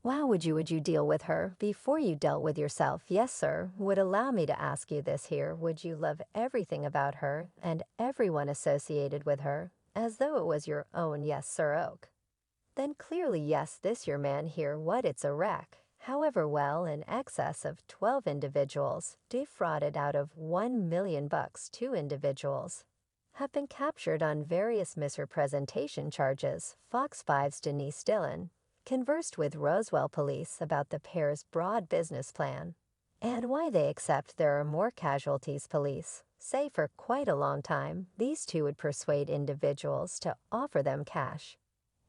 Wow, would you deal with her before you dealt with yourself? Yes, sir. Would allow me to ask you this here. Would you love everything about her and everyone associated with her as though it was your own? Yes, sir, Oak. Then clearly yes, this your man here, what it's a wreck. However, well, in excess of 12 individuals, defrauded out of 1 million bucks, 2 individuals have been captured on various misrepresentation charges. Fox 5's Denise Dillon conversed with Roswell police about the pair's broad business plan and why they accept there are more casualties. Police say for quite a long time these two would persuade individuals to offer them cash,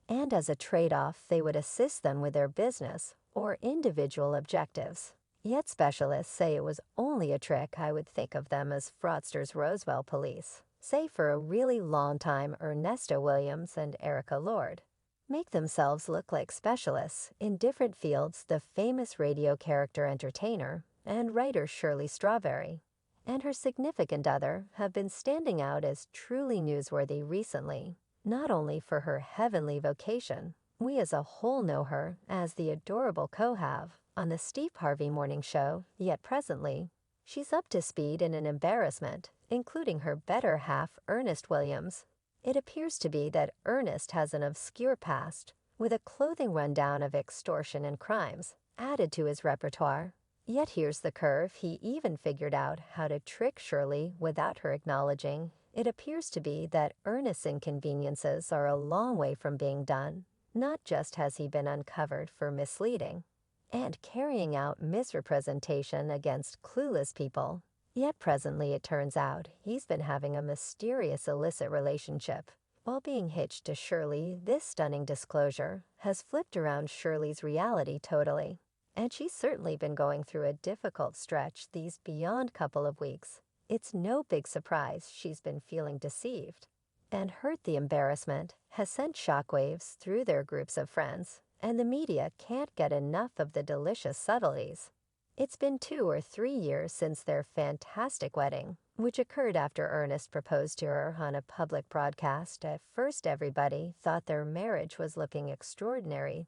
and as a trade-off they would assist them with their business or individual objectives. Yet specialists say it was only a trick. I would think of them as fraudsters. Roswell police say for a really long time Ernesto Williams and Erica Lord make themselves look like specialists in different fields. The famous radio character, entertainer, and writer Shirley Strawberry and her significant other have been standing out as truly newsworthy recently, not only for her heavenly vocation. We as a whole know her as the adorable Cohav on the Steve Harvey Morning Show, yet presently she's up to speed in an embarrassment, including her better half, Ernest Williams. It appears to be that Ernest has an obscure past, with a clothing rundown of extortion and crimes added to his repertoire. Yet here's the curve: he even figured out how to trick Shirley without her acknowledging. It appears to be that Ernest's inconveniences are a long way from being done. Not just has he been uncovered for misleading and carrying out misrepresentation against clueless people, yet presently it turns out he's been having a mysterious illicit relationship while being hitched to Shirley. This stunning disclosure has flipped around Shirley's reality totally, and she's certainly been going through a difficult stretch these beyond couple of weeks. It's no big surprise she's been feeling deceived and hurt. The embarrassment has sent shockwaves through their groups of friends, and the media can't get enough of the delicious subtleties. It's been 2 or 3 years since their fantastic wedding, which occurred after Ernest proposed to her on a public broadcast. At first everybody thought their marriage was looking extraordinary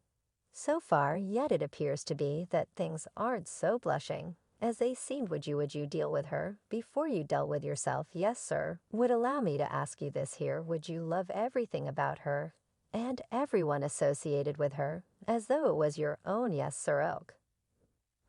so far, yet it appears to be that things aren't so blushing as they seemed. Would you deal with her before you dealt with yourself? Yes, sir. Would allow me to ask you this here. Would you love everything about her and everyone associated with her as though it was your own? Yes, sir, Oak.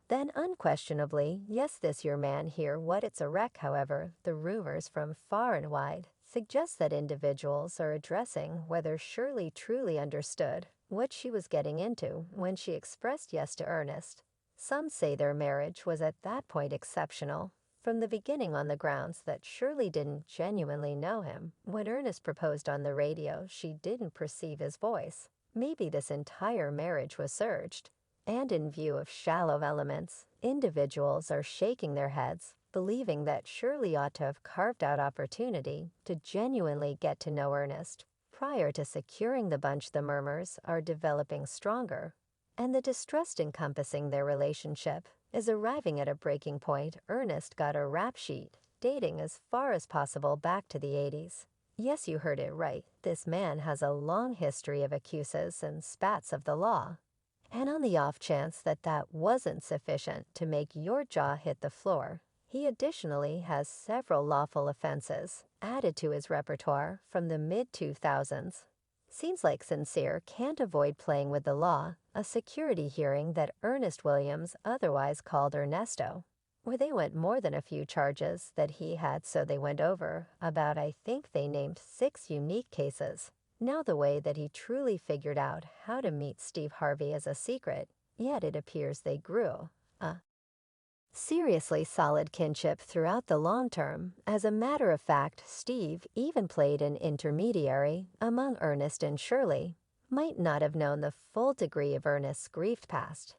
Then unquestionably, yes, this your man here, what it's a wreck. However, the rumors from far and wide suggest that individuals are addressing whether Shirley truly understood what she was getting into when she expressed yes to Ernest. Some say their marriage was at that point exceptional from the beginning on the grounds that Shirley didn't genuinely know him. When Ernest proposed on the radio, she didn't perceive his voice. Maybe this entire marriage was surged. And in view of shallow elements, individuals are shaking their heads, believing that Shirley ought to have carved out opportunity to genuinely get to know Ernest prior to securing the bunch. The murmurs are developing stronger, and the distrust encompassing their relationship is arriving at a breaking point. Ernest got a rap sheet, dating as far as possible back to the 80s. Yes, you heard it right. This man has a long history of accuses and spats of the law. And on the off chance that that wasn't sufficient to make your jaw hit the floor, he additionally has several lawful offenses added to his repertoire from the mid-2000s. Seems like Sincere can't avoid playing with the law. A security hearing that Ernest Williams otherwise called Ernesto, where they went more than a few charges that he had, so they went over about, I think they named 6 unique cases. Now the way that he truly figured out how to meet Steve Harvey is a secret, yet it appears they grew a seriously solid kinship throughout the long term. As a matter of fact, Steve even played an intermediary among Ernest and Shirley. Might not have known the full degree of Ernest's grief past,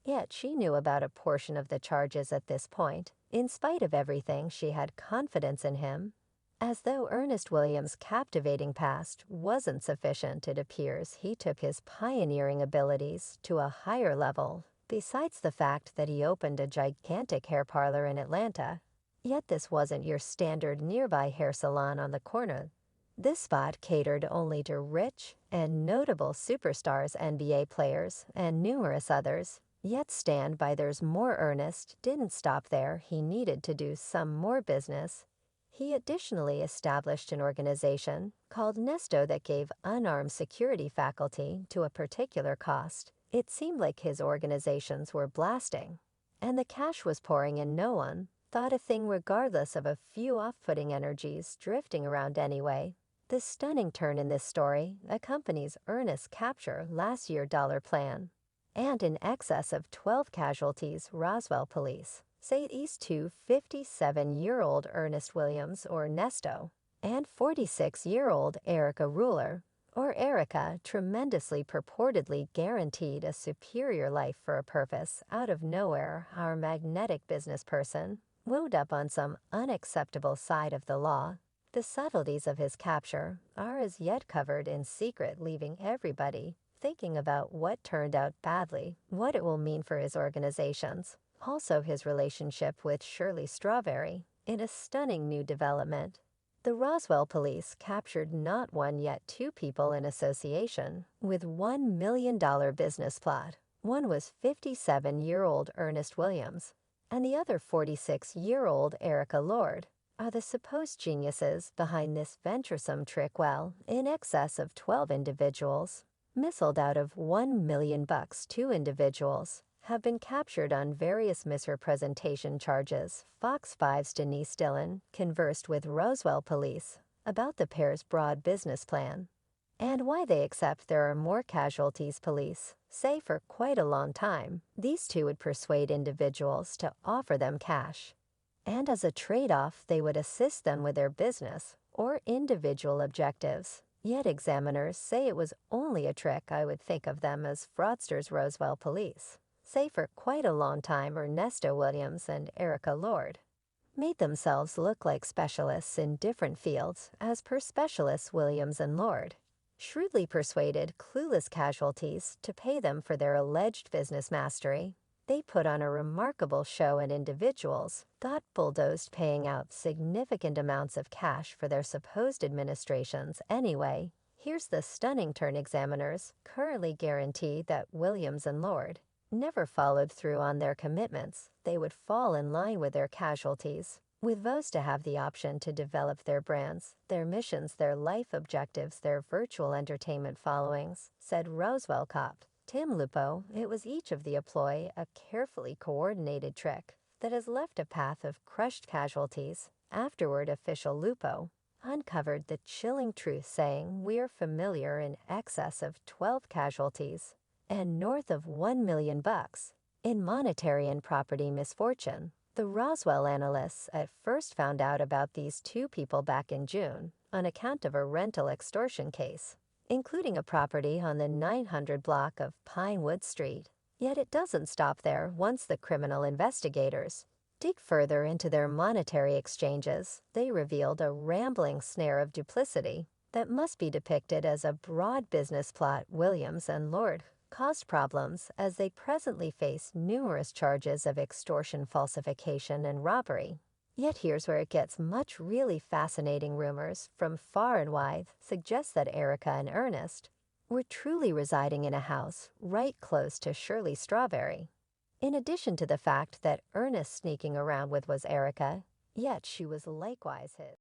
yet she knew about a portion of the charges at this point. In spite of everything, she had confidence in him. As though Ernest Williams' captivating past wasn't sufficient, it appears he took his pioneering abilities to a higher level. Besides the fact that he opened a gigantic hair parlor in Atlanta, yet this wasn't your standard nearby hair salon on the corner. This spot catered only to rich and notable superstars, NBA players, and numerous others. Yet stand by there's more Ernest didn't stop there. He needed to do some more business. He additionally established an organization called Nesto that gave unarmed security faculty to a particular cost. It seemed like his organizations were blasting, and the cash was pouring in. No one thought a thing regardless of a few off-putting energies drifting around anyway. The stunning turn in this story accompanies Ernest's capture last year dollar plan. And in excess of 12 casualties, Roswell police say these two 57-year-old Ernest Williams, or Nesto, and 46-year-old Erica Ruler, or Erica, tremendously purportedly guaranteed a superior life for a purpose. Out of nowhere, our magnetic business person wound up on some unacceptable side of the law. The subtleties of his capture are as yet covered in secret, leaving everybody thinking about what turned out badly, what it will mean for his organizations. Also his relationship with Shirley Strawberry, in a stunning new development. The Roswell police captured not one yet two people in association with $1 million business plot. One was 57-year-old Ernest Williams, and the other 46-year-old Erica Lord. Are the supposed geniuses behind this venturesome trick. Well, in excess of 12 individuals, missiled out of $1 million, 2 individuals have been captured on various misrepresentation charges. Fox 5's Denise Dillon conversed with Roswell police about the pair's broad business plan and why they accept there are more casualties. Police say for quite a long time, these two would persuade individuals to offer them cash, and as a trade-off they would assist them with their business or individual objectives. Yet examiners say it was only a trick. I would think of them as fraudsters. Roswell police say for quite a long time Ernesto Williams and Erica Lord made themselves look like specialists in different fields. As per specialists, Williams and Lord shrewdly persuaded clueless casualties to pay them for their alleged business mastery. They put on a remarkable show, and individuals got bulldozed, paying out significant amounts of cash for their supposed administrations. Anyway, here's the stunning turn. Examiners currently guarantee that Williams and Lord never followed through on their commitments. They would fall in line with their casualties, with those to have the option to develop their brands, their missions, their life objectives, their virtual entertainment followings, said Roswell cop Tim Lupo. It was each of the employ a carefully coordinated trick that has left a path of crushed casualties. Afterward, official Lupo uncovered the chilling truth, saying, "We are familiar in excess of 12 casualties and north of $1 million in monetary and property misfortune." The Roswell analysts at first found out about these two people back in June on account of a rental extortion case, including a property on the 900 block of Pinewood Street. Yet it doesn't stop there. Once the criminal investigators dig further into their monetary exchanges, they revealed a rambling snare of duplicity that must be depicted as a broad business plot. Williams and Lord caused problems as they presently face numerous charges of extortion, falsification, and robbery. Yet here's where it gets much. Really fascinating rumors from far and wide suggest that Erica and Ernest were truly residing in a house right close to Shirley Strawberry. In addition to the fact that Ernest sneaking around with was Erica, yet she was likewise his.